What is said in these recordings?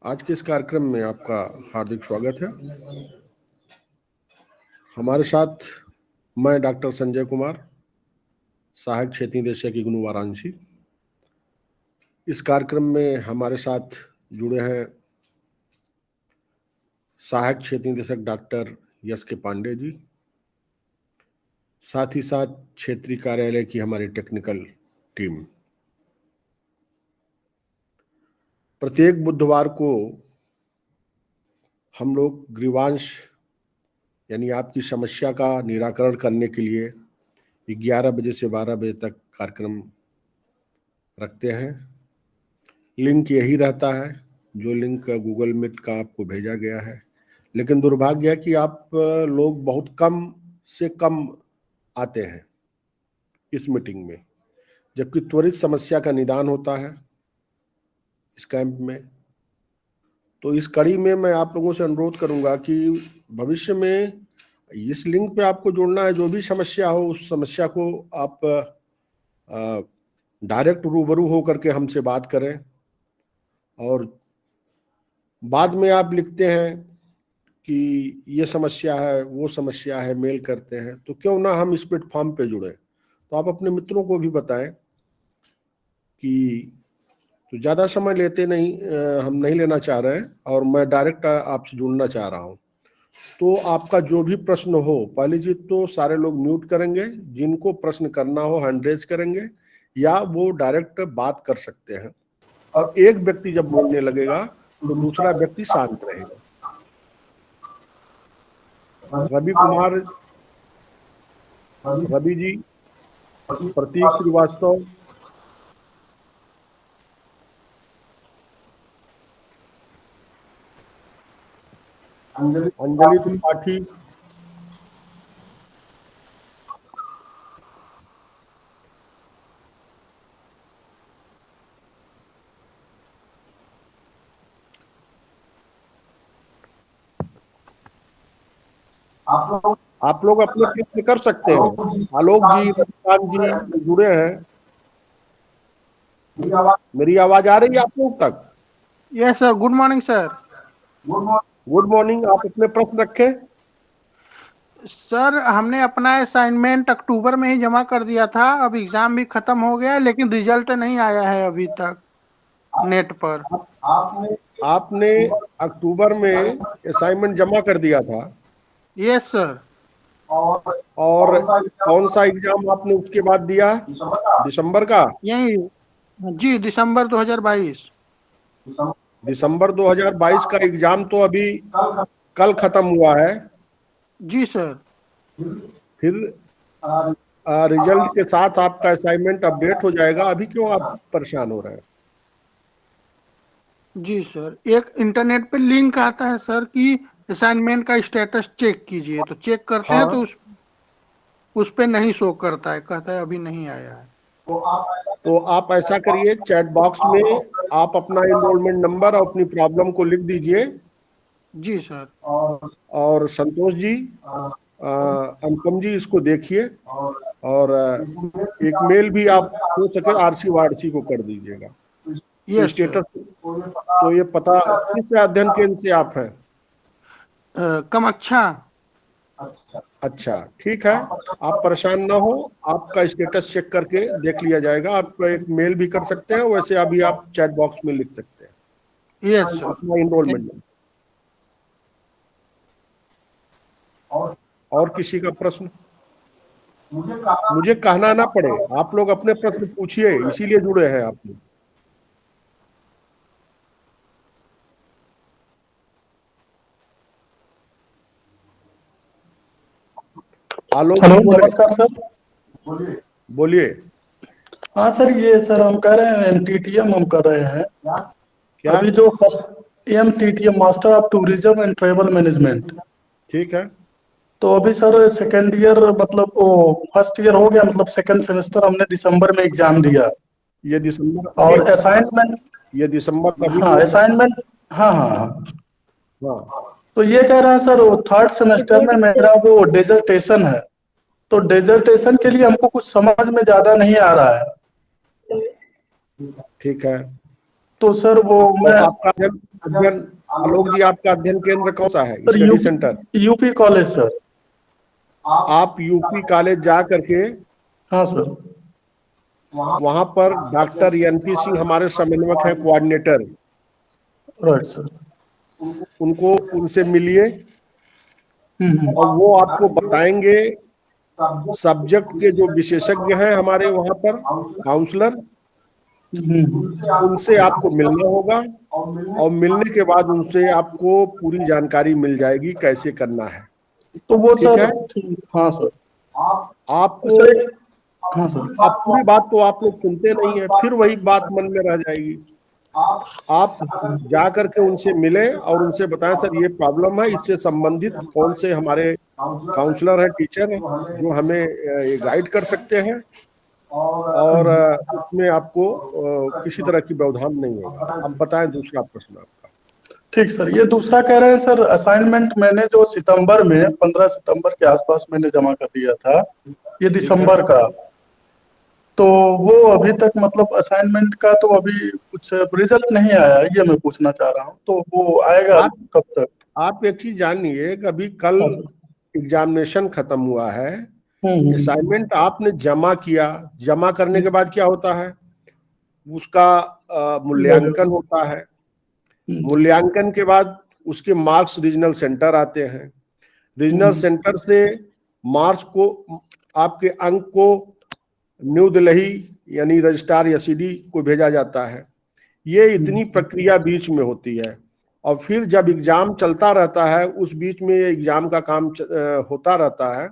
आज के इस कार्यक्रम में आपका हार्दिक स्वागत है। हमारे साथ मैं डॉक्टर संजय कुमार, सहायक क्षेत्रीय निदेशक इग्नू वाराणसी। इस कार्यक्रम में हमारे साथ जुड़े हैं सहायक क्षेत्रीय निदेशक डॉक्टर यस के पांडे जी, साथ ही साथ क्षेत्रीय कार्यालय की हमारी टेक्निकल टीम। प्रत्येक बुधवार को हम लोग ग्रीवांश यानी आपकी समस्या का निराकरण करने के लिए 11 बजे से 12 बजे तक कार्यक्रम रखते हैं। लिंक यही रहता है जो लिंक गूगल मीट का आपको भेजा गया है, लेकिन दुर्भाग्य है कि आप लोग बहुत कम से कम आते हैं इस मीटिंग में, जबकि त्वरित समस्या का निदान होता है इस कैंप में। तो इस कड़ी में मैं आप लोगों से अनुरोध करूंगा कि भविष्य में इस लिंक पे आपको जुड़ना है। जो भी समस्या हो उस समस्या को आप डायरेक्ट रूबरू हो करके हमसे बात करें, और बाद में आप लिखते हैं कि ये समस्या है वो समस्या है, मेल करते हैं, तो क्यों ना हम इस प्लेटफॉर्म पे जुड़े। तो आप अपने मित्रों को भी बताएं कि तो ज़्यादा समय लेते नहीं, हम नहीं लेना चाह रहे हैं और मैं डायरेक्ट आपसे जुड़ना चाह रहा हूँ। तो आपका जो भी प्रश्न हो, पहली चीज तो सारे लोग म्यूट करेंगे, जिनको प्रश्न करना हो हैंड रेज करेंगे या वो डायरेक्ट बात कर सकते हैं, और एक व्यक्ति जब बोलने लगेगा तो दूसरा व्यक्ति शांत रहेगा। रवि कुमार, रवि जी, प्रतीक श्रीवास्तव, अंजलि त्रिपाठी, आप लोग अपने प्रश्न कर सकते हैं। आलोक जी, रविकांत जी जुड़े हैं। मेरी आवाज आ रही है आप लोग तक? Yes sir, good morning sir. Good morning. आप अपने प्रश्न रखें। सर, हमने अपना असाइनमेंट अक्टूबर में ही जमा कर दिया था, अब एग्जाम भी खत्म हो गया, लेकिन रिजल्ट नहीं आया है अभी तक नेट पर। आपने अक्टूबर में असाइनमेंट जमा कर दिया था? Yes sir. और कौन सा एग्जाम आपने उसके बाद दिया? दिसंबर का? यही जी, दिसंबर 2022। दिसंबर 2022 का एग्जाम तो अभी कल खत्म हुआ है। जी सर। फिर रिजल्ट के साथ आपका असाइनमेंट अपडेट हो जाएगा। अभी क्यों आप परेशान हो रहे हैं? जी सर, एक इंटरनेट पे लिंक आता है सर कि असाइनमेंट का स्टेटस चेक कीजिए, तो चेक करते हैं तो उस पे नहीं शो करता है, कहता है अभी नहीं आया है। तो आप ऐसा करिए, चैट बॉक्स में आप अपना एनरोलमेंट नंबर और अपनी प्रॉब्लम को लिख दीजिए। जी सर। और संतोष जी, अनुपम जी, इसको देखिए और एक मेल भी आप हो सके आरसी वारसी को कर दीजिएगा। तो स्टेटस तो ये पता किस अध्ययन केंद्र से आप हैं? कामाख्या। अच्छा, ठीक है, आप परेशान ना हो, आपका स्टेटस चेक करके देख लिया जाएगा। आप एक मेल भी कर सकते हैं, वैसे अभी आप चैट बॉक्स में लिख सकते हैं। Yes sir. अपना एनरोलमेंट। और किसी का प्रश्न? मुझे कहना ना पड़े, आप लोग अपने प्रश्न पूछिए, इसीलिए जुड़े हैं आप लोग। आलोक जी, नमस्कार सर। बोलिए। हाँ सर, ये सर हम कह रहे हैं एमटीटीएम हम कर रहे हैं। क्या? अभी जो MTTM master of tourism and travel management. ठीक है। तो अभी सर सेकेंड ईयर, मतलब वो फर्स्ट ईयर हो गया, मतलब सेकेंड सेमेस्टर हमने दिसंबर में एग्जाम दिया। ये दिसंबर और असाइनमेंट? ये दिसंबर अभी हाँ असाइनमेंट, हाँ हाँ हाँ। हाँ, तो ये कह रहे हैं सर, वो थर्ड सेमेस्टर में मेरा वो डेजर्टेशन है, तो डेजर्टेशन के लिए हमको कुछ समझ में ज्यादा नहीं आ रहा है। ठीक है। तो सर वो तो मैं आपका अध्ययन अध्ययन आलोक जी, आपका अध्ययन केंद्र कौन सा है, sir study centre? UP college sir. आप यूपी कॉलेज जा करके हाँ सर। वहां पर डॉक्टर एनपी सिंह हमारे समन्वयक हैं, कोऑर्डिनेटर, राइट सर। उनको उनसे मिलिए हम्म। और वो आपको बताएंगे। सब्जेक्ट के जो विशेषज्ञ हैं हमारे वहां पर काउंसलर, उनसे आपको मिलना होगा और मिलने के बाद उनसे आपको पूरी जानकारी मिल जाएगी कैसे करना है। तो वो ठीक सर है, ठीक, हाँ सर। आपको सर हाँ सर। अब पूरी बात तो आप लोग सुनते नहीं है, फिर वही बात मन में रह जाएगी। आप जा करके उनसे मिलें और उनसे बताएं सर ये प्रॉब्लम है, इससे संबंधित कौन से हमारे काउंसलर है, टीचर है जो हमें ये गाइड कर सकते हैं, और उसमें आपको किसी तरह की व्यवधान नहीं होगा। अब बताएं दूसरा प्रश्न आपका। ठीक सर, ये दूसरा कह रहे हैं सर, असाइनमेंट मैंने जो सितंबर में 15 सितंबर के आसपास मैंने जमा कर दिया था, ये ठीक है, दिसंबर का, तो वो अभी तक मतलब असाइनमेंट का तो अभी कुछ रिजल्ट नहीं आया, ये मैं पूछना चाह रहा हूँ, तो वो आएगा आप कब तक? आप एक चीज जानिए कि अभी कल हाँ सर। एग्जामिनेशन खत्म हुआ है, हम्म। असाइनमेंट आपने जमा किया, जमा करने के बाद क्या होता है, उसका मूल्यांकन होता है। मूल्यांकन के बाद उसके मार्क्स रीजनल सेंटर आते हैं, रीजनल सेंटर से मार्क्स को, आपके अंक को न्यू दिल्ली यानी रजिस्ट्रार या सीडी को भेजा जाता है। ये इतनी प्रक्रिया बीच में होती है, और फिर जब एग्जाम चलता रहता है उस बीच में एग्जाम का काम होता रहता है,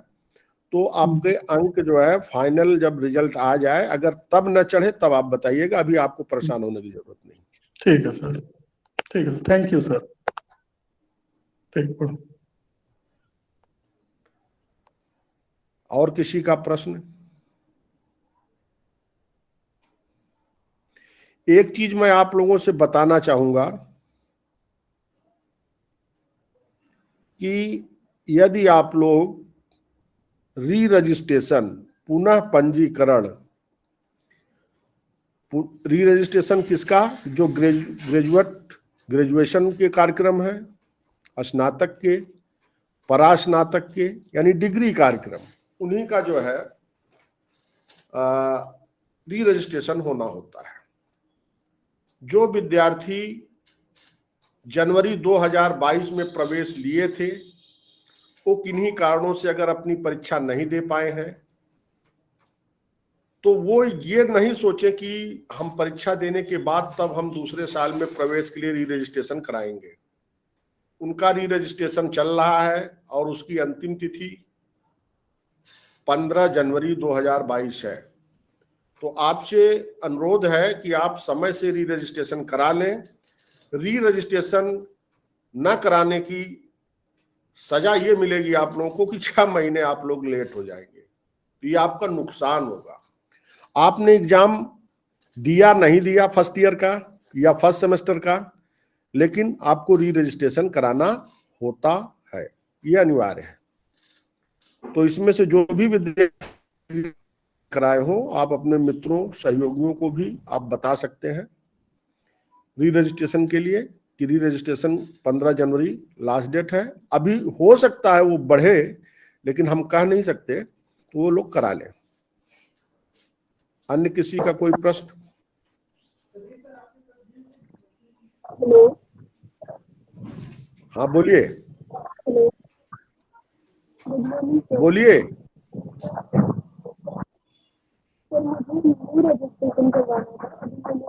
तो आपके अंक जो है फाइनल जब रिजल्ट आ जाए, अगर तब न चढ़े तब आप बताइएगा, अभी आपको परेशान होने की जरूरत नहीं। ठीक है सर, ठीक है, थैंक यू सर। ठीक है। और किसी का प्रश्न? एक चीज मैं आप लोगों से बताना चाहूंगा कि यदि आप लोग री रजिस्ट्रेशन, पुनः पंजीकरण, री रजिस्ट्रेशन किसका, जो ग्रेजुएशन के कार्यक्रम है, स्नातक के, परास्नातक के यानी डिग्री कार्यक्रम, उन्हीं का जो है री रजिस्ट्रेशन होना होता है। जो विद्यार्थी जनवरी 2022 में प्रवेश लिए थे, वो किन्हीं कारणों से अगर अपनी परीक्षा नहीं दे पाए हैं, तो वो ये नहीं सोचे कि हम परीक्षा देने के बाद तब हम दूसरे साल में प्रवेश के लिए री रजिस्ट्रेशन कराएंगे। उनका री रजिस्ट्रेशन चल रहा है और उसकी अंतिम तिथि 15 जनवरी 2022 है। तो आपसे अनुरोध है कि आप समय से री रजिस्ट्रेशन करा लें। री रजिस्ट्रेशन न कराने की सजा ये मिलेगी आप लोगों को कि 6 महीने आप लोग लेट हो जाएंगे, तो ये आपका नुकसान होगा। आपने एग्जाम दिया नहीं दिया फर्स्ट ईयर का या फर्स्ट सेमेस्टर का, लेकिन आपको री रजिस्ट्रेशन कराना होता है, ये अनिवार्य है। तो इसमें से जो भी विद्यार्थी कराए हो, आप अपने मित्रों सहयोगियों को भी आप बता सकते हैं री रजिस्ट्रेशन के लिए कि री रजिस्ट्रेशन 15 जनवरी लास्ट डेट है। अभी हो सकता है वो बढ़े, लेकिन हम कह नहीं सकते, तो वो लोग करा लें। अन्य किसी का कोई प्रश्न? हेलो। हाँ बोलिए, हेलो, गुड मॉर्निंग सर। बोलिए। सर मुझे न्यू रजिस्ट्रेशन करवाना था। अभी मैंने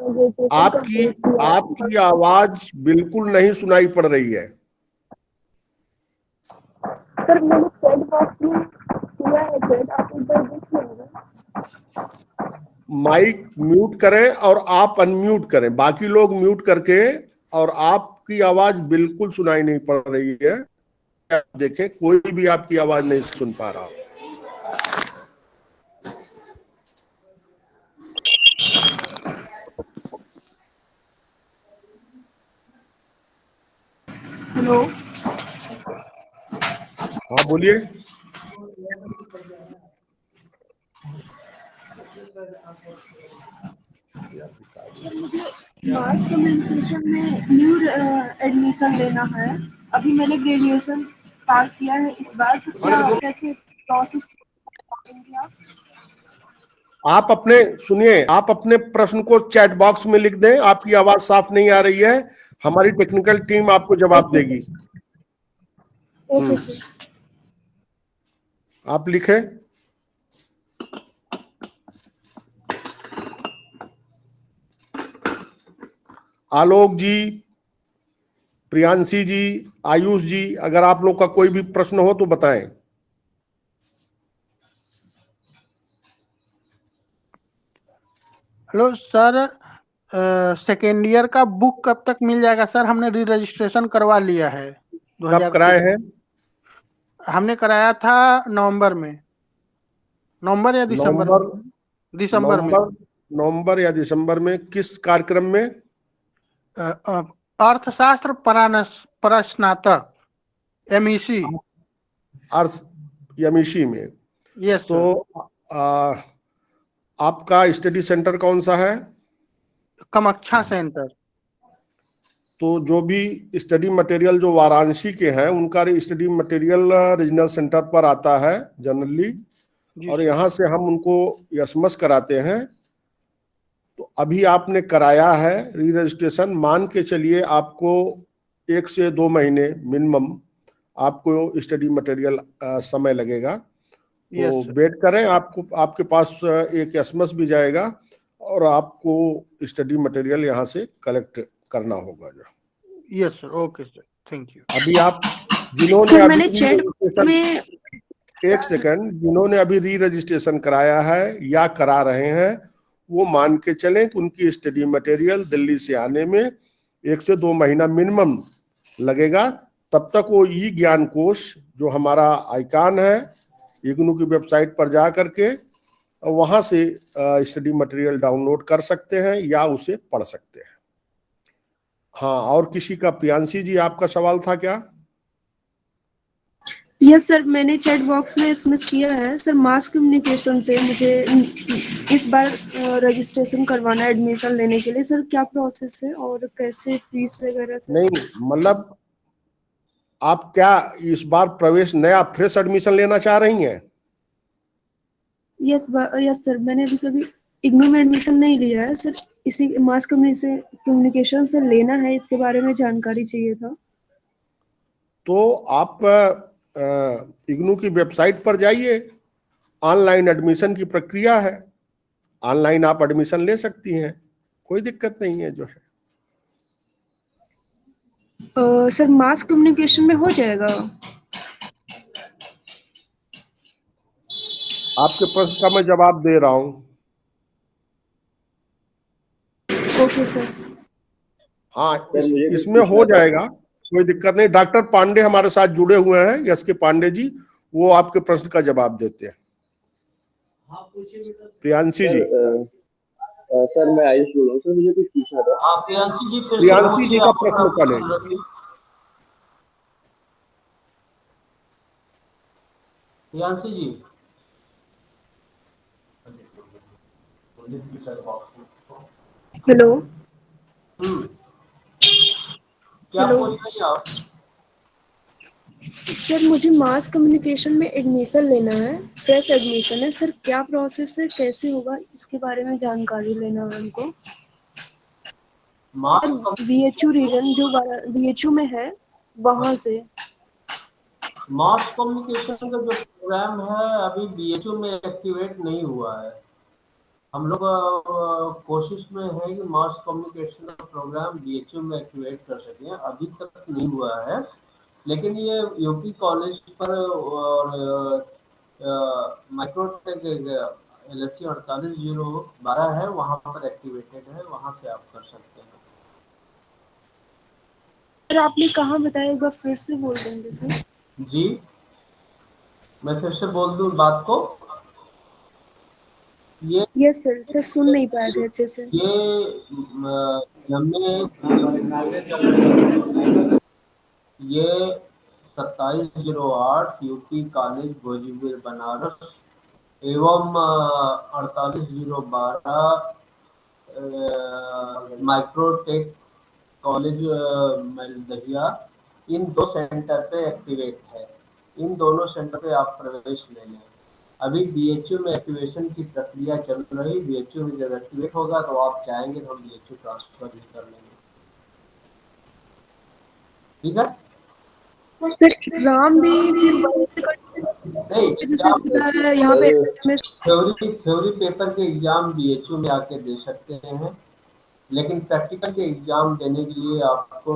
रजिस्ट्रेशन आपकी कंप्लीट किया है। आपकी आवाज बिल्कुल नहीं सुनाई पड़ रही है। सर मैंने चैट बॉक्स में किया है चैट, आप एक बार देख लेंगे। माइक म्यूट करें और आप अनम्यूट करें, बाकी लोग म्यूट करके, और आपकी आवाज बिल्कुल सुनाई नहीं पड़ रही है। देखें, कोई भी आपकी आवाज नहीं सुन पा रहा। हेलो। हाँ बोलिए। सर मुझे मास कम्युनिकेशन में न्यू एडमिशन लेना है। अभी मैंने ग्रेजुएशन पास किया है इस बार, तो क्या कैसे प्रोसेस करेंगे आप? आप अपने सुनिए, आप अपने प्रश्न को चैट बॉक्स में लिख दें। आपकी आवाज साफ नहीं आ रही है, हमारी टेक्निकल टीम आपको जवाब ओके देगी। Okay sir. आप लिखें। आलोक जी, प्रियांशी जी, आयुष जी, अगर आप लोग का कोई भी प्रश्न हो तो बताएं। हेलो सर, सेकेंड ईयर का बुक कब तक मिल जाएगा सर? हमने री रजिस्ट्रेशन करवा लिया है कब कराए 2023। हैं? हमने कराया था नवंबर में, नवंबर या दिसंबर में, नवंबर दिसंबर में। नवंबर नवंबर या दिसंबर में? किस कार्यक्रम में? अर्थशास्त्र परास्नातक, MEC। अर्थ यमीशी में? यस तो सर। आ, आपका स्टडी सेंटर कौन सा है? कामाख्या सेंटर। तो जो भी स्टडी मटेरियल जो वाराणसी के हैं उनका स्टडी मटेरियल रीजनल सेंटर पर आता है जनरली, जी और सर। यहाँ से हम उनको यसमस कराते हैं। तो अभी आपने कराया है री रजिस्ट्रेशन, मान के चलिए आपको 1 से 2 महीने मिनिमम आपको स्टडी मटेरियल समय लगेगा। यस तो सर। वेट करें, आपको आपके पास एक एसएमएस भी जाएगा और आपको स्टडी मटेरियल यहाँ से कलेक्ट करना होगा। Yes sir, okay sir, thank you. अभी आप जिन्होंने सर अभी मैंने री चैट रजिस्ट्रेशन, में एक सेकंड, जिन्होंने अभी री रजिस्ट्रेशन कराया है या करा रहे हैं वो मान के चलें कि उनकी स्टडी मटेरियल दिल्ली से आने में 1 से 2 महीना मिनिमम लगेगा। तब तक वो ई ज्ञान कोश जो हमारा आइकॉन है इग्नू की वेबसाइट पर जा करके वहां से स्टडी मटेरियल डाउनलोड कर सकते हैं या उसे पढ़ सकते हैं। हाँ, और किसी का? प्रियांशी जी, आपका सवाल था क्या? यस सर, मैंने चैट बॉक्स में एसएमएस किया है सर। मास कम्युनिकेशन से मुझे इस बार रजिस्ट्रेशन करवाना है एडमिशन लेने के लिए। सर क्या प्रोसेस है और कैसे फीस वगैरह सर? नहीं, मतलब आप क्या इस बार प्रवेश नया फ्रेश एडमिशन लेना चाह रही हैं? यस यस सर, मैंने अभी कभी इग्नू में एडमिशन नहीं लिया है सर। इसी मास कम्युनिकेशन से लेना है, इसके बारे में जानकारी चाहिए था। तो आप इग्नू की वेबसाइट पर जाइए, ऑनलाइन एडमिशन की प्रक्रिया है, ऑनलाइन आप एडमिशन ले सकती हैं, कोई दिक्कत नहीं है जो है। सर मास कम्युनिकेशन में हो जाएगा? आपके प्रश्न का मैं जवाब दे रहा हूं। Okay sir. हाँ, इसमें हो जाएगा, कोई दिक्कत नहीं। डॉक्टर पांडे हमारे साथ जुड़े हुए हैं, यस के पांडे जी, वो आपके प्रश्न का जवाब देते हैं। प्रियांशी जी। सर मैं आयुष बोल रहा हूँ सर, मुझे कुछ पूछना था। प्रियांशी जी, फिर से प्रियांशी जी पूछिए, का आप अपना प्रश्न प्रश्न पहले। रखिए। प्रियांशी जी, हेलो। क्या हेलो पूछ रही हैं आप? सर, मुझे मास कम्युनिकेशन में एडमिशन लेना है, फ्रेश एडमिशन है सर। क्या प्रोसेस है, कैसे होगा, इसके बारे में जानकारी लेना है हमको। मास बीएचयू रीजन जो बीएचयू में है वहां से। कम्युनिकेशन का जो प्रोग्राम है अभी बीएचयू में एक्टिवेट नहीं हुआ है। हम लोग कोशिश में है कि मास कम्युनिकेशन का प्रोग्राम बीएचयू में एक्टिवेट कर सकें, अभी तक नहीं हुआ है। लेकिन ये यूपी कॉलेज पर और माइक्रोटेक LSC 48/012 है, वहाँ पर एक्टिवेटेड है, वहाँ से आप कर सकते हैं। सर आपने कहाँ बताया, एक बार फिर से बोल देंगे सर? जी, मैं फिर से बोल दूं बात को। ये यस सर, सर सुन नहीं पाए थे अच्छे से। ये हमने ये 2708 यूपी कॉलेज भोजीपुर बनारस एवं 48/012 माइक्रोटेक कॉलेज दहिया, इन 2 सेंटर पे एक्टिवेट है। इन दोनों सेंटर पे आप प्रवेश ले लें। अभी बीएचयू में एक्टिवेशन की प्रक्रिया चल रही। बीएचयू में जब एक्टिवेट होगा तो आप चाहेंगे तो हम बीएचयू ट्रांसफर भी कर लेंगे। ठीक है? सर एग्जाम भी फिर वहीं से नहीं, एग्जाम यहाँ पे थ्योरी पेपर के एग्जाम बीएचयू में आके दे सकते हैं, लेकिन प्रैक्टिकल के एग्जाम देने के लिए आपको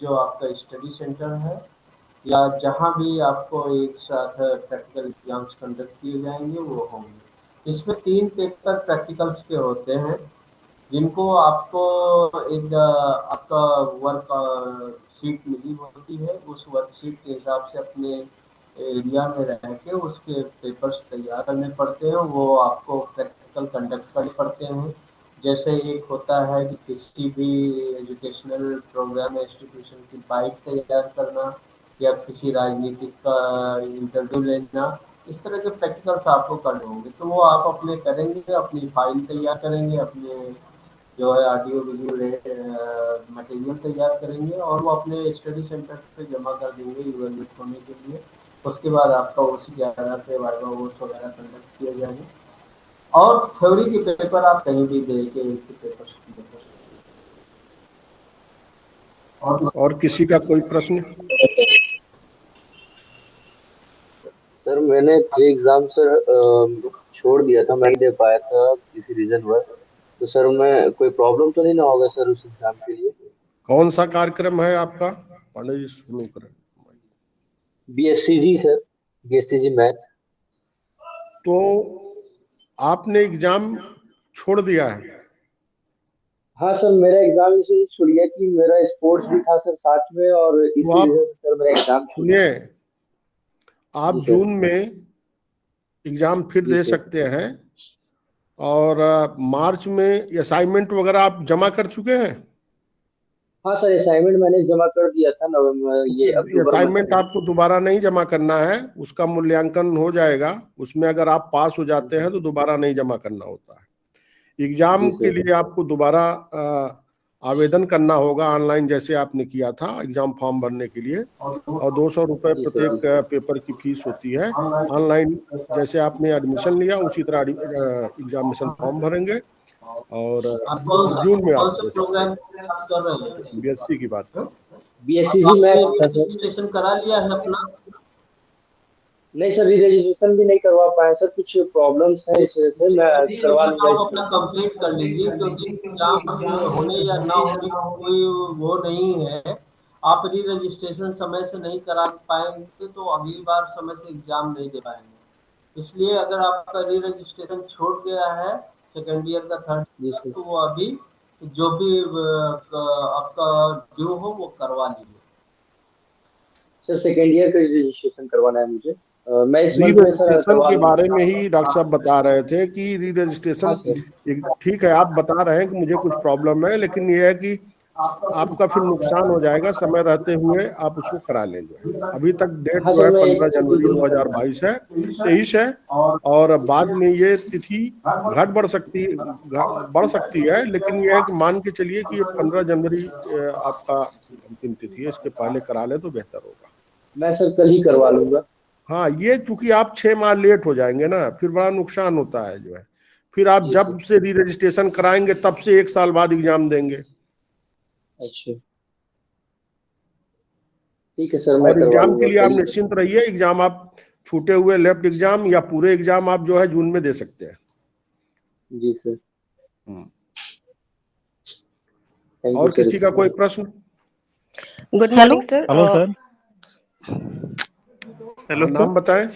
जो आपका स्टडी सेंटर है या जहाँ भी आपको एक साथ प्रैक्टिकल एग्जाम्स कंडक्ट किए जाएंगे वो होंगे। इसमें 3 पेपर प्रैक्टिकल्स के होते हैं, जिनको आपको एक आपका वर्क शीट मिली होती है। उस वर्कशीट के हिसाब से अपने एरिया में रह के उसके पेपर्स तैयार करने पड़ते हैं। वो आपको प्रैक्टिकल कंडक्ट करने पड़ते हैं। जैसे एक होता है कि किसी भी एजुकेशनल प्रोग्राम इंस्टीट्यूशन की बाइट तैयार करना या किसी राजनीतिक का इंटरव्यू लेना, इस तरह के प्रैक्टिकल्स आपको करने होंगे। तो वो आप अपने करेंगे, अपनी फाइल तैयार करेंगे, अपने जो है ऑडियो वीडियो मटेरियल तैयार करेंगे और वो अपने स्टडी सेंटर पे जमा कर देंगे इवेलुएट होने के लिए। उसके बाद आपका उसी के आधार पे वाइवा वोट्स वगैरह कंडक्ट किए जाएंगे और थ्योरी के पेपर आप कहीं भी दे के पेपर दे सकते हैं। और किसी का कोई प्रश्न? सर मैंने 3 एग्जाम सर छोड़ दिया था, मैं नहीं दे पाया था किसी रीजन पर। तो सर मैं कोई प्रॉब्लम तो नहीं ना होगा सर उस एग्जाम के लिए? कौन सा कार्यक्रम है आपका? पांडे जी शुरू करें। बीएससीजी सर, बीएससीजी मैथ। तो आपने एग्जाम छोड़ दिया है? हाँ सर, मेरा एग्जाम इस वजह से छूट गया कि मेरा स्पोर्ट्स भी था सर साथ में, और इसी तो आप वजह से सर मेरा एग्जाम छूट गया। सुनिए, आप जी सर। जून में एग्जाम फिर जी दे सर। सकते हैं और मार्च में असाइनमेंट वगैरह आप जमा कर चुके हैं? हाँ सर, असाइनमेंट मैंने जमा कर दिया था नवंबर, ये अक्टूबर असाइनमेंट महीने में। आपको दोबारा नहीं जमा करना है, उसका मूल्यांकन हो जाएगा। उसमें अगर आप पास हो जाते हैं तो दोबारा नहीं जमा करना होता है। एग्जाम जी के सर। लिए आपको दोबारा आवेदन करना होगा ऑनलाइन, जैसे आपने किया था एग्जाम फॉर्म भरने के लिए, और 200 रुपये जी प्रत्येक सर। पेपर की फीस होती है। ऑनलाइन जैसे आपने एडमिशन लिया उसी तरह एग्जामिनेशन फॉर्म भरेंगे और आप जून में कौन आप से दे सकते प्रोग्राम हैं। की बात कर रहे हैं? बीएससी की बात है। बीएससीजी मैथ था सर। रजिस्ट्रेशन करा लिया है अपना? नहीं सर, री रजिस्ट्रेशन भी नहीं करवा पाए सर, कुछ प्रॉब्लम्स है इस वजह से। मैं करवा लूंगा आप इस अपना कंप्लीट कर लीजिए, क्योंकि एग्जाम होने या ना होने की कोई वो नहीं है। आप री रजिस्ट्रेशन समय से नहीं करा पाएंगे तो अगली बार समय से एग्जाम नहीं दे पाएंगे। इसलिए अगर आपका री रजिस्ट्रेशन छूट गया है सेकेंड ईयर का थर्ड, जी सर। तो वो अभी जो भी आपका ड्यू हो वो करवा लीजिए। सर सेकेंड ईयर का रजिस्ट्रेशन करवाना है मुझे। मैं इस री मंथ में सर रजिस्ट्रेशन करवा के लूंगा। बारे में ही डॉक्टर साहब बता रहे थे कि री हाँ रजिस्ट्रेशन सर। ठीक है, आप बता रहे हैं कि मुझे कुछ प्रॉब्लम है, लेकिन ये है कि आपका फिर नुकसान हो जाएगा। समय रहते हुए आप उसको करा लें। जो है अभी तक डेट हाँ जो सर, है मैं 15 एक जनवरी दिन में करवा 2022 है, 23 है, और बाद में ये तिथि घट बढ़ सकती है, लेकिन ये है कि मान के चलिए कि ये 15 जनवरी आपका अंतिम तिथि है। इसके पहले करा ले तो बेहतर होगा। मैं सर कल ही करवा लूंगा। हाँ, ये चूंकि आप 6 माह लेट हो जाएंगे ना, फिर बड़ा नुकसान होता है। जो है फिर आप जी जब सर। से री रजिस्ट्रेशन कराएंगे तब से 1 साल बाद एग्जाम देंगे। अच्छा ठीक है सर, मैं और करवा एग्जाम के लूंगा लिए आप कल ही। निश्चिंत रहिए, एग्जाम आप छूटे हुए लेफ्ट एग्जाम या पूरे एग्जाम आप जो है जून में दे सकते हैं। जी सर। थैंक यू और सर किसी का इसके कोई लिए। प्रश्न? Good morning sir. Hello sir. Hello हाँ, नाम बताएं।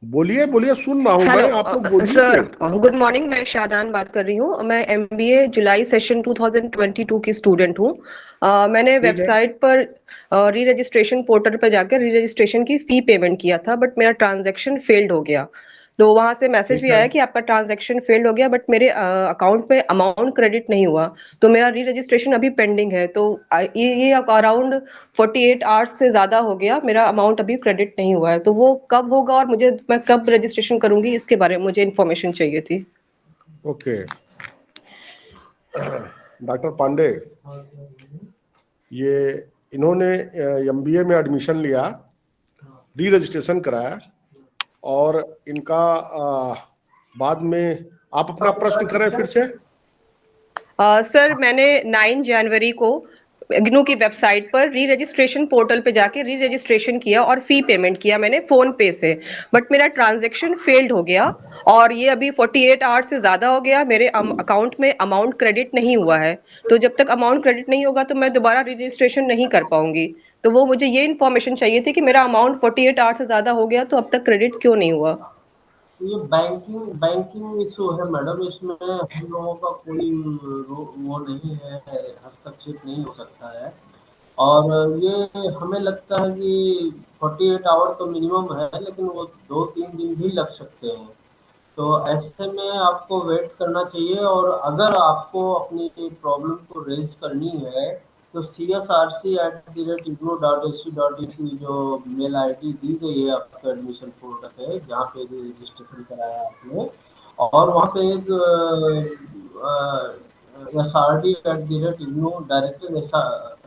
बोलिए बोलिए, सुन रहा हूँ मैं, आप लोग बोलिए सर तो। गुड मॉर्निंग, मैं शादान बात कर रही हूँ। मैं एमबीए जुलाई सेशन 2022 की स्टूडेंट हूँ। मैंने ठीक है। वेबसाइट पर री रजिस्ट्रेशन पोर्टल पर जाकर री रजिस्ट्रेशन की फी पेमेंट किया था, बट मेरा ट्रांजैक्शन फेल्ड हो गया। तो वहां से मैसेज ठीक भी है। आया कि आपका ट्रांजैक्शन फेल्ड हो गया, बट मेरे अकाउंट में अमाउंट क्रेडिट नहीं हुआ, तो मेरा री रजिस्ट्रेशन अभी पेंडिंग है। तो ये अराउंड 48 आवर्स से ज्यादा हो गया, मेरा अमाउंट अभी क्रेडिट नहीं हुआ है। तो वो कब होगा और मैं कब रजिस्ट्रेशन करूंगी, इसके बारे में मुझे इन्फॉर्मेशन चाहिए थी। ओके डॉक्टर पांडे, ये इन्होंने एमबीए में एडमिशन लिया, री रजिस्ट्रेशन कराया, और इनका बाद में आप अपना प्रश्न करें फिर से। सर मैंने 9 जनवरी को इग्नू की वेबसाइट पर री रजिस्ट्रेशन पोर्टल पे जाके री रजिस्ट्रेशन किया और फी पेमेंट किया मैंने फोन पे से, बट मेरा ट्रांजैक्शन फेल्ड हो गया और ये अभी 48 आवर्स से ज़्यादा हो गया, मेरे अकाउंट में अमाउंट क्रेडिट नहीं हुआ है। तो जब तक अमाउंट क्रेडिट नहीं होगा तो मैं दोबारा रजिस्ट्रेशन नहीं कर पाऊंगी। तो वो मुझे ये इन्फॉर्मेशन चाहिए थी कि मेरा अमाउंट 48 आवर्स से ज़्यादा हो गया तो अब तक क्रेडिट क्यों नहीं हुआ। ये बैंकिंग इशू है मैडम, इसमें हम लोगों का कोई वो नहीं है, हस्तक्षेप नहीं हो सकता है। और ये हमें लगता है कि 48 आवर तो मिनिमम है, लेकिन वो 2-3 दिन भी लग सकते हैं। तो ऐसे में आपको वेट करना चाहिए, और अगर आपको अपनी प्रॉब्लम को रेज करनी है तो csrc@igno.ac.in जो मेल आईडी दी गई है आपके एडमिशन पोर्टल पे, जहाँ पे भी रजिस्ट्रेशन कराया आपने, और वहाँ पे एक srd@igno डायरेक्टर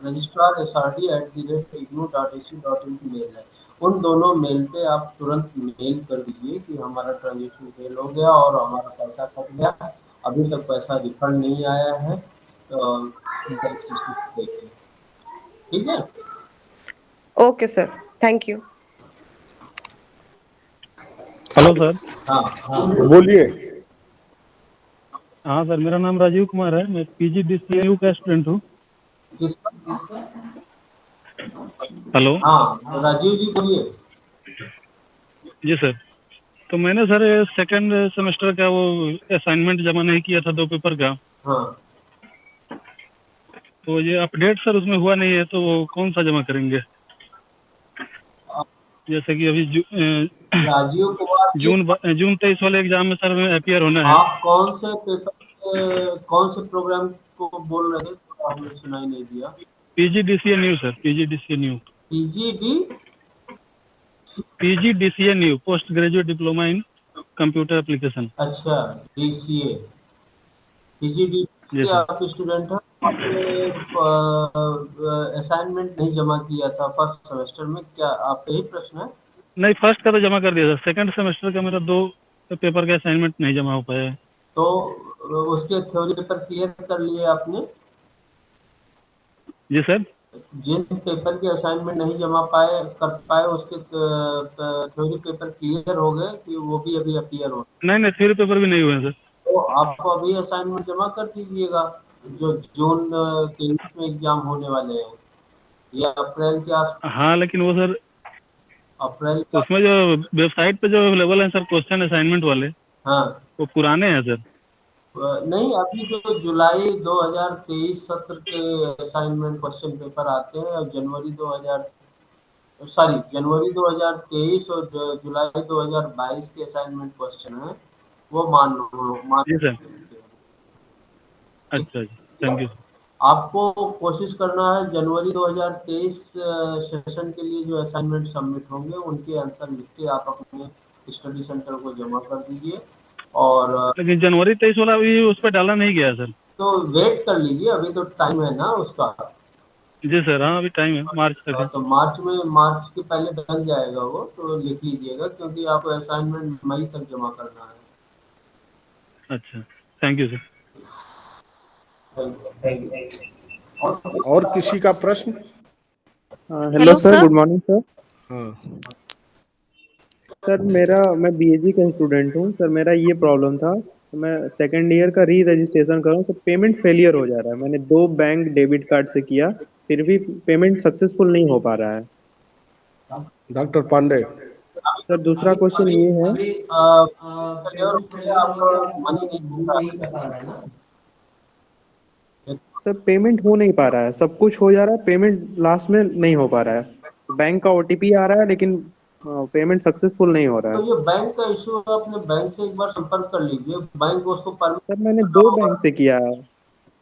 रजिस्ट्रार srd@igno.ac.in की मेल है। उन दोनों मेल पे आप तुरंत मेल कर दीजिए कि हमारा ट्रांजेक्शन फेल हो गया और हमारा पैसा कट गया, अभी तक पैसा रिफंड नहीं आया है, तो देखिए, ठीक है। Okay sir, thank you. Hello sir. हाँ हाँ बोलिए। हाँ सर, मेरा नाम राजीव कुमार है, मैं PGDCU का स्टूडेंट हूँ। किसका? हेलो। हाँ राजीव जी बोलिए। जी सर, तो मैंने सर सेकंड सेमेस्टर का वो असाइनमेंट जमा नहीं किया था 2 पेपर का, हाँ तो ये अपडेट सर उसमें हुआ नहीं है, तो वो कौन सा जमा करेंगे? जैसे कि अभी राजीव कुमार जी, जून 23 वाले एग्जाम में सर में अपियर होना है। आप कौन से पेपर कौन से प्रोग्राम को बोल रहे थे, तो हमने सुनाई नहीं दिया। PGDCA new sir, PGDCA new. PGDCA new, post graduate diploma in computer application. अच्छा, DCA जी PGDCA सर। आप स्टूडेंट हैं। आपने असाइनमेंट नहीं जमा किया था फर्स्ट सेमेस्टर में, क्या आपका यही प्रश्न है? नहीं, फर्स्ट का तो जमा कर दिया सर, सेकंड सेमेस्टर का मेरा 2 पेपर का असाइनमेंट नहीं जमा हो पाया है। तो उसके थ्योरी पेपर क्लियर कर लिए आपने? जी सर। जिन पेपर के असाइनमेंट नहीं जमा कर पाए उसके थ्योरी पेपर क्लियर हो गए कि वो भी अभी अपीयर हो? नहीं, थ्योरी पेपर भी नहीं हुए हैं सर। तो आप अभी असाइनमेंट जमा कर दीजिएगा, जो जून 23 में एग्जाम होने वाले हैं, या अप्रैल के आस हाँ, लेकिन वो सर अप्रैल का। उसमें जो वेबसाइट पे जो अवेलेबल है सर क्वेश्चन असाइनमेंट वाले, हाँ वो पुराने हैं सर। नहीं, अभी जो जुलाई 2023 सत्र के असाइनमेंट क्वेश्चन पेपर आते हैं, और जनवरी 2023 और जुलाई 2022 के असाइनमेंट क्वेश्चन हैं, वो मान जी सर। सकते हैं। अच्छा जी, थैंक यू। आपको कोशिश करना है जनवरी 2023 सेशन के लिए जो असाइनमेंट सबमिट होंगे उनके आंसर लिख के आप अपने स्टडी सेंटर को जमा कर दीजिए। और लेकिन जनवरी 23 वाला अभी उस पर डाला नहीं गया सर। तो वेट कर लीजिए, अभी तो टाइम है ना उसका। जी सर, हाँ अभी टाइम है, मार्च तक है। तो मार्च के पहले डल जाएगा वो, तो लिख लीजिएगा, क्योंकि आपको असाइनमेंट मई तक जमा करना है। अच्छा, थैंक यू सर। और किसी का प्रश्न? Hello sir, good morning sir. हाँ सर मैं बीएजी का स्टूडेंट हूँ सर। मेरा ये प्रॉब्लम था, मैं सेकंड ईयर का री रजिस्ट्रेशन कर रहा हूँ सर। पेमेंट फेलियर हो जा रहा है। मैंने 2 बैंक डेबिट कार्ड से किया, फिर भी पेमेंट सक्सेसफुल नहीं हो पा रहा है। डॉक्टर पांडे, सर दूसरा क्वेश्चन ये है, आप मनी नहीं बता रहे हैं ना? सर पेमेंट हो नहीं पा रहा है। सब कुछ हो जा रहा है, पेमेंट लास्ट में नहीं हो पा रहा है। बैंक का ओटीपी आ रहा है लेकिन पेमेंट सक्सेसफुल नहीं हो रहा तो है। ये बैंक का इशू है, अपने बैंक से एक बार संपर्क कर लीजिए, बैंक उसको परमिट सर मैंने करना 2 होगा। बैंक से किया है,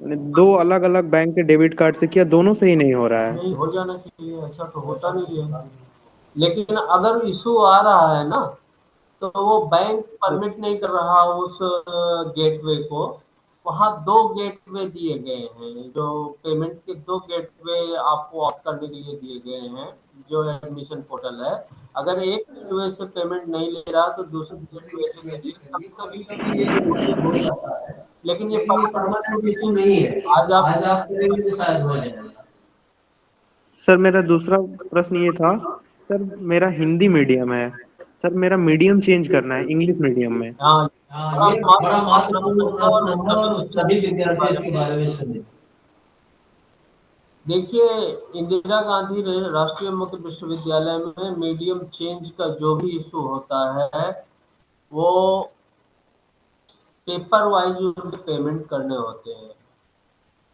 मैंने 2 अलग-अलग बैंक के डेबिट कार्ड से किया, दोनों से ही नहीं हो रहा है। नहीं हो जाना चाहिए, ऐसा तो होता नहीं है। लेकिन अगर इशू आ रहा है ना, तो वो बैंक परमिट नहीं कर रहा उस गेटवे को। वहाँ 2 गेटवे दिए गए हैं, जो पेमेंट के 2 गेटवे आपको ऑप्ट करने के लिए दिए गए हैं, जो एडमिशन पोर्टल है। अगर एक गेटवे से पेमेंट नहीं ले रहा तो दूसरे गेटवे से करिए, कभी-कभी ये हो जाता है। लेकिन ये परमानेंट इशू नहीं है, आज आप करेंगे तो शायद हो जाएगा। सर मेरा दूसरा प्रश्न ये था, सर मेरा हिंदी मीडियम है, सर मेरा मीडियम चेंज करना है इंग्लिश मीडियम में। हाँ, हाँ, बड़ा ये बड़ा महत्वपूर्ण महत्वपूर्ण प्रश्न है प्रश्न और है सभी और सभी विद्यार्थी इसके विद्यार्थी बारे इसके में बारे में सुने। सुने। देखिए, इंदिरा गांधी राष्ट्रीय मुक्त विश्वविद्यालय में मीडियम चेंज का जो भी इशू होता है, वो पेपर वाइज उनके पेमेंट करने होते हैं।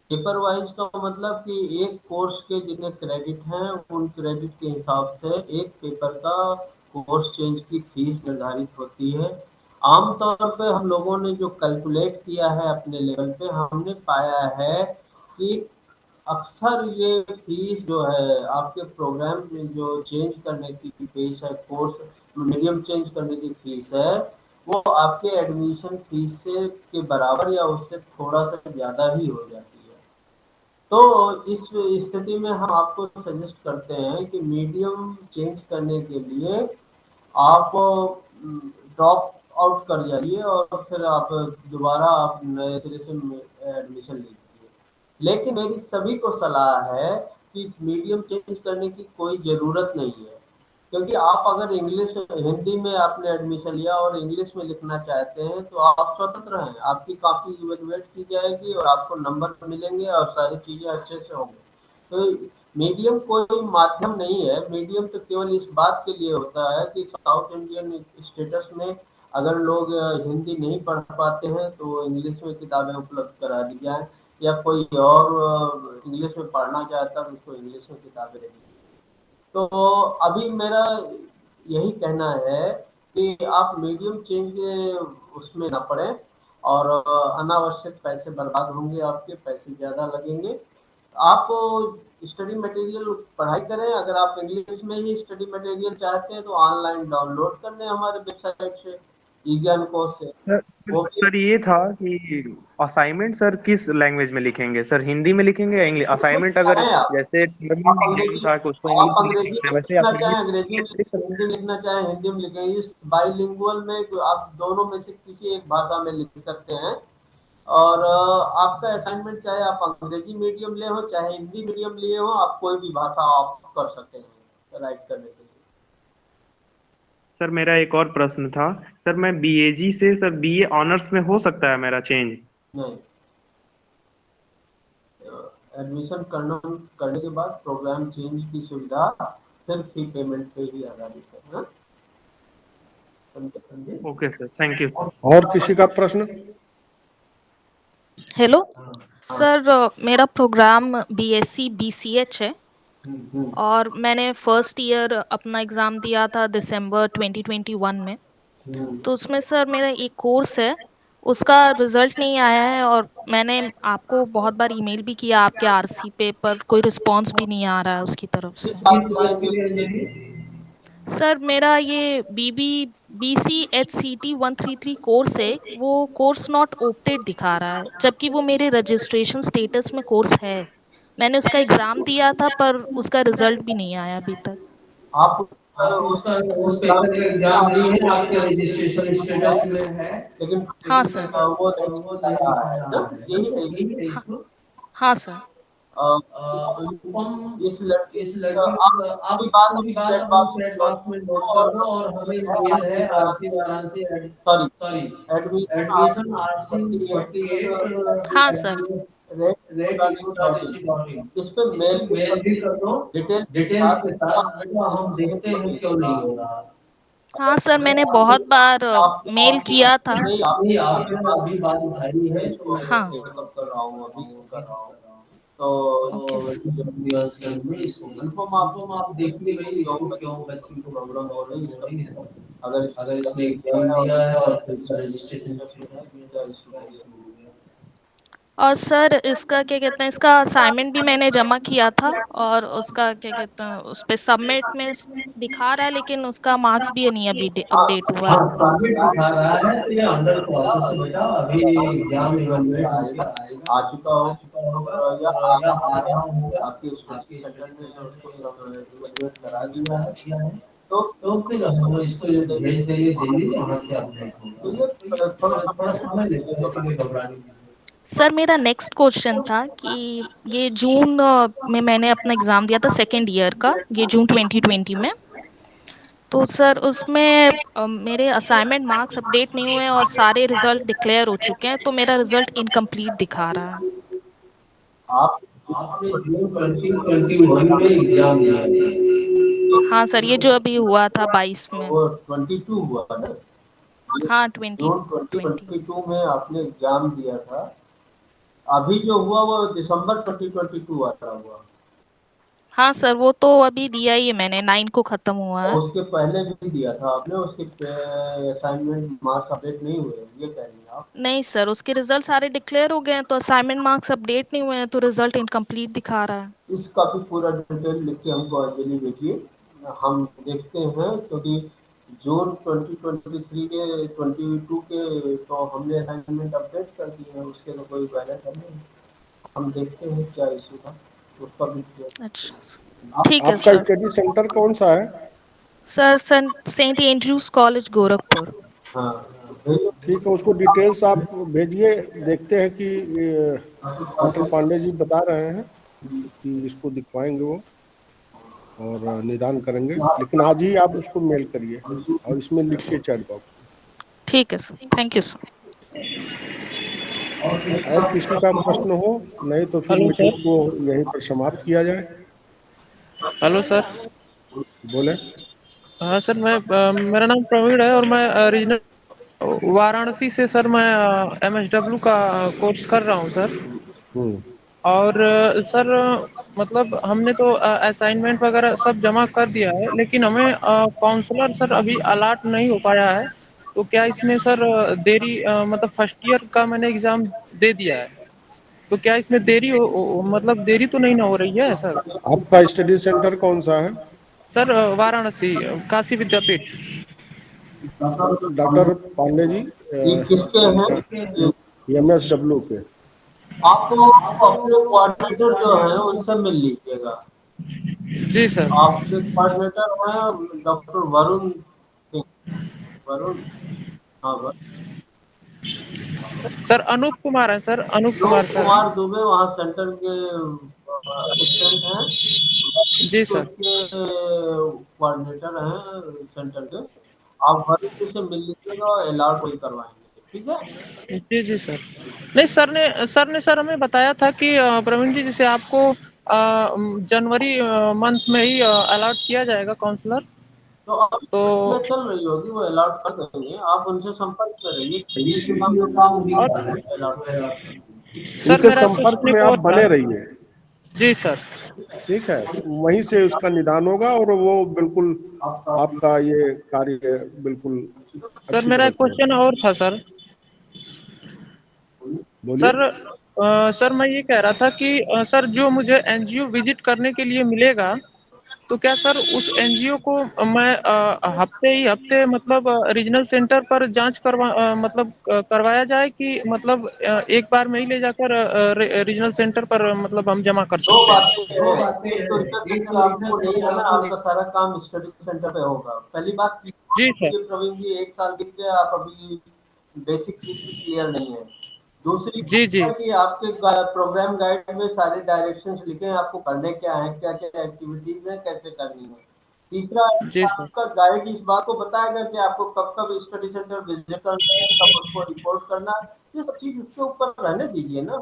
पेपर वाइज का मतलब कि एक कोर्स के जितने क्रेडिट हैं, उन क्रेडिट के हिसाब से एक पेपर का कोर्स चेंज की फीस निर्धारित होती है। आमतौर पे हम लोगों ने जो कैलकुलेट किया है अपने लेवल पे, हमने पाया है कि अक्सर ये फीस जो है आपके प्रोग्राम में जो चेंज करने की फीस है, कोर्स मीडियम चेंज करने की फीस है, वो आपके एडमिशन फीस से के बराबर या उससे थोड़ा सा ज़्यादा ही हो जाती है। तो इस स्थिति में हम आपको सजेस्ट करते हैं कि मीडियम चेंज करने के लिए आप ड्रॉप आउट कर जाइए और फिर आप दोबारा आप नए सिरे से एडमिशन लीजिए। लेकिन मेरी सभी को सलाह है कि मीडियम चेंज करने की कोई ज़रूरत नहीं है, क्योंकि आप अगर इंग्लिश हिंदी में आपने एडमिशन लिया और इंग्लिश में लिखना चाहते हैं तो आप स्वतंत्र हैं, आपकी काफ़ी इवेलुएट की जाएगी और आपको नंबर मिलेंगे और सारी चीज़ें अच्छे से होंगी। तो मीडियम कोई माध्यम नहीं है, मीडियम तो केवल इस बात के लिए होता है कि साउथ इंडियन स्टेटस में अगर लोग हिंदी नहीं पढ़ पाते हैं तो इंग्लिश में किताबें उपलब्ध करा दी जाएँ, या कोई और इंग्लिश में पढ़ना चाहता है उसको इंग्लिश में किताबें दे दी। तो अभी मेरा यही कहना है कि आप मीडियम चेंज उसमें ना पड़ें और अनावश्यक पैसे बर्बाद होंगे, आपके पैसे ज़्यादा लगेंगे। आप स्टडी मटेरियल पढ़ाई करें, अगर आप इंग्लिश में ही स्टडी मटेरियल चाहते हैं तो ऑनलाइन डाउनलोड कर लें हमारे वेबसाइट से, ई ज्ञान कोर्स से। सर वो भी सर ये था कि असाइनमेंट सर किस लैंग्वेज में लिखेंगे, सर हिंदी में लिखेंगे या इंग्लिश? असाइनमेंट अगर चाहें आप जैसे आप टर्मिनल एग्जाम अंग्रेजी था कि उसको आप इंग्लिश में लिख अंग्रेजी सकते में हैं, वैसे लिखना चाहें अंग्रेजी में असाइनमेंट लिखें, हिंदी में लिखना चाहें हिंदी में लिखें। इस बाइलिंगुअल में आप दोनों में से किसी एक भाषा में लिख सकते हैं। और आपका असाइनमेंट चाहे आप अंग्रेजी मीडियम ले हो चाहे हिंदी मीडियम लिए हो, आप कोई भी भाषा आप कर सकते हैं राइट करने के लिए। सर मेरा एक और प्रश्न था, सर मैं बीएजी से सर बीए ऑनर्स में हो सकता है मेरा चेंज? नहीं, एडमिशन करने के बाद प्रोग्राम चेंज की सुविधा फिर फी पेमेंट पे ही आधारित है ना। समझे? Okay sir, thank you. और किसी का प्रश्न? हेलो हाँ। सर, मेरा प्रोग्राम बीएससी बीसीएच है हम्म। और मैंने फर्स्ट ईयर अपना एग्ज़ाम दिया था दिसंबर 2021 में। हम्म। तो उसमें सर मेरा एक कोर्स है, उसका रिजल्ट नहीं आया है और मैंने आपको बहुत बार ईमेल भी किया आपके आरसी पे, पर कोई रिस्पांस भी नहीं आ रहा है उसकी तरफ से। किस बात किस के लिए बात के लिए अंजलि? अंजलि? सर मेरा ये BCHCT 133 कोर्स है, वो कोर्स नॉट ऑप्टेड दिखा रहा है, जबकि वो मेरे रजिस्ट्रेशन स्टेटस में कोर्स है। मैंने उसका एग्ज़ाम दिया था पर उसका रिजल्ट भी नहीं आया अभी तक। आप आप उस उसका उस एग्जाम पेपर का एग्जाम नहीं है, आपके रजिस्ट्रेशन स्टेटस में है, लेकिन हाँ सर। वो नहीं वो दिखा नहीं रहा दिखा है रहा ना, है ना, यही है यही है हाँ, इसको। हाँ सर। अनुपम, इस लड़की इस लड़की आप आप पूरी बात पूरी अपनी बात चैट अपनी बॉक्स में चैट नोट बॉक्स में करो नोट कर और दो और हमें मेल है RC Varanasi, sorry sorry admission admission RC 48 हाँ सर। @eco.ac.in। इस पे इस मेल पे भी मेल कर भी कर दो डिटेल के डिटेल्स के साथ, साथ, बेटा हम देखते हैं क्यों नहीं हो रहा। हाँ सर, मैंने बहुत बार मेल किया था। नहीं नहीं, आपने आपने अभी बात उठाई है तो मैं हाँ। चेकअप कर रहा हूँ अभी कर रहा हूँ। तो ओके कंफर्म आप देखिए भाई क्यों बच्ची को प्रॉब्लम हो रही है। अगर इसने एग्जाम दिया है और रजिस्ट्रेशन और सर इसका क्या कहते हैं, इसका असाइनमेंट भी मैंने जमा किया था और उसका क्या कहते हैं उस पे सबमिट में दिखा रहा है, लेकिन उसका मार्क्स भी नहीं अभी अपडेट हुआ हाँ है। सबमिट दिखा रहा है तो ये अंडर प्रोसेस है बेटा, अभी एग्जाम इवेलुएट होकर आ चुका होगा या आ रहा होगा आपके स्टडी सेंटर में, जो उसको सब इवेलुएट करा दिया है। तो फिर हम इसको भेज देंगे दिल्ली, वहाँ से अपडेट होगा। तो ये थोड़ा समय लगेगा, इसके लिए घबराने की। सर मेरा नेक्स्ट क्वेश्चन था कि ये जून में मैंने अपना एग्जाम दिया था सेकेंड ईयर का, ये जून 2020 में। तो सर उसमें मेरे असाइनमेंट मार्क्स अपडेट नहीं हुए और सारे रिजल्ट डिक्लेयर हो चुके हैं, तो मेरा रिजल्ट इनकम्प्लीट दिखा रहा है। आपने जून 2021 में एग्जाम दिया था। हाँ सर, ये जो अभी हुआ था 22 में। वो 22 हुआ ना? हाँ जून 2020। 2022 में आपने एग्जाम दिया था। अभी जो हुआ वो दिसंबर 2022 आता हुआ। हाँ सर, वो तो अभी दिया ही है मैंने, 9 को खत्म हुआ है। उसके पहले भी दिया था आपने, उसके असाइनमेंट मार्क्स अपडेट नहीं हुए, ये कह रही हैं आप? नहीं सर, उसके रिजल्ट सारे डिक्लेयर हो गए हैं, तो असाइनमेंट मार्क्स अपडेट नहीं हुए हैं, तो रिजल्ट इनकम्प्लीट दिखा रहा है। इसका भी पूरा डिटेल लिख के हमको अंजलि भेजिए, हम देखते हैं। क्योंकि जून 2023 के 22 के तो हमने असाइनमेंट अपडेट कर दिए हैं, उसके तो कोई बैलेंस है नहीं। हम देखते हैं क्या इशू था, उसका भी। अच्छा ठीक है आपका सर। स्टडी सेंटर कौन सा है? Sir Saint Andrews college Gorakhpur. हाँ ठीक है, उसको डिटेल्स आप भेजिए। देखते हैं कि डॉक्टर पांडे जी बता रहे हैं कि इसको दिखवाएंगे वो और निदान करेंगे, लेकिन आज ही आप उसको मेल करिए और इसमें लिखिए चैट बॉक्स में। ठीक है सर, थैंक यू सर। और किसी का प्रश्न हो, नहीं तो फिर हेलो मीटिंग सर। को यहीं पर समाप्त किया जाए। Hello sir. बोले। हाँ सर, मेरा नाम प्रवीण है और मैं रीजनल वाराणसी से सर, मैं MSW का कोर्स कर रहा हूँ सर। और सर मतलब हमने तो असाइनमेंट वगैरह सब जमा कर दिया है, लेकिन हमें काउंसलर सर अभी अलॉट नहीं हो पाया है। तो क्या इसमें सर देरी, मतलब फर्स्ट ईयर का मैंने एग्जाम दे दिया है, तो क्या इसमें देरी मतलब देरी तो नहीं ना हो रही है सर? आपका स्टडी सेंटर कौन सा है? सर वाराणसी काशी विद्यापीठ। डॉक्टर पांडे जी किसके हैं? MSW के। आप अपने कोऑर्डिनेटर जो है उनसे मिल लीजिएगा। जी सर। आपके कोऑर्डिनेटर हैं डॉक्टर वरुण सिंह। वरुण, हाँ सर अनूप कुमार है सर, अनूप कुमार सर है। कुमार दुबे वहाँ सेंटर के असिस्टेंट हैं। जी सर। उसके कोऑर्डिनेटर हैं सेंटर के। आप वरुण जी से मिल लीजिएगा और अलॉट वही करवाएंगे, ठीक है? जी जी सर। नहीं, सर हमें बताया था कि प्रवीण जी, जैसे आपको जनवरी मंथ में ही अलॉट किया जाएगा काउंसलर। तो अब चल रही होगी, वो अलॉट कर देंगे, आप उनसे संपर्क करेंगे। सर उनके मेरा संपर्क क्वेश्चन में एक आप और था। बने रहिए। जी सर। ठीक है, वहीं से उसका निदान होगा और वो बिल्कुल आपका ये कार्य बिल्कुल सर अच्छी मेरा तरह एक करेगा। क्वेश्चन और था सर। बोलिए। सर मैं ये कह रहा था कि सर जो मुझे NGO विजिट करने के लिए मिलेगा, तो क्या सर उस NGO को मैं हफ्ते मतलब रीजनल सेंटर पर जांच मतलब करवाया जाए, कि मतलब एक बार में ही ले जाकर रीजनल सेंटर पर मतलब हम जमा कर दो सकते हैं? बातें हैं। एक तो रीजनल सेंटर आपको नहीं आना, आपका सारा काम स्टडी सेंटर पे होगा। पहली बात जी सर। ये प्रवीण जी 1 साल बीत गया, आप अभी बेसिक चीज भी क्लियर नहीं है। दूसरी जी जी। बात है कि आपके प्रोग्राम गाइड में सारे डायरेक्शंस लिखे हैं, आपको करने क्या है, क्या क्या एक्टिविटीज है, कैसे करनी है। तीसरा जी सर। आपका गाइड इस बात को बताएगा कि आपको कब कब स्टडी सेंटर विजिट करना है, कब उसको रिपोर्ट करना है। ये सब चीज उसके ऊपर रहने दीजिए ना।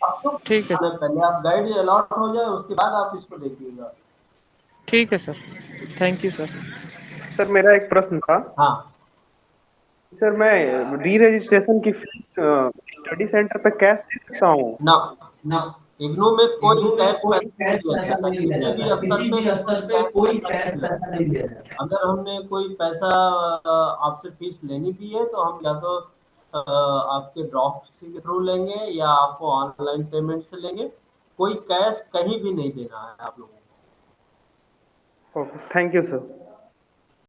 आप तो ठीक है। पहले आप गाइड अलॉट हो जाए, उसके बाद आप इसको देखिएगा। ठीक है sir, thank you sir. Sir मेरा एक प्रश्न था। हाँ सर मैं री रजिस्ट्रेशन की फीस स्टडी सेंटर पे कैश दे सकता हूँ? ना, इग्नू में कोई कैश पैसा नहीं लिया जाता, किसी भी स्तर पे कोई कैश पैसा नहीं लिया जाता। अगर हमने कोई पैसा आपसे फीस लेनी भी है तो हम या तो आपके ड्रॉप्सी के थ्रू लेंगे या आपको ऑनलाइन पेमेंट से लेंगे। कोई कैश कहीं भी नहीं देना है आप लोगों को। Okay, thank you sir.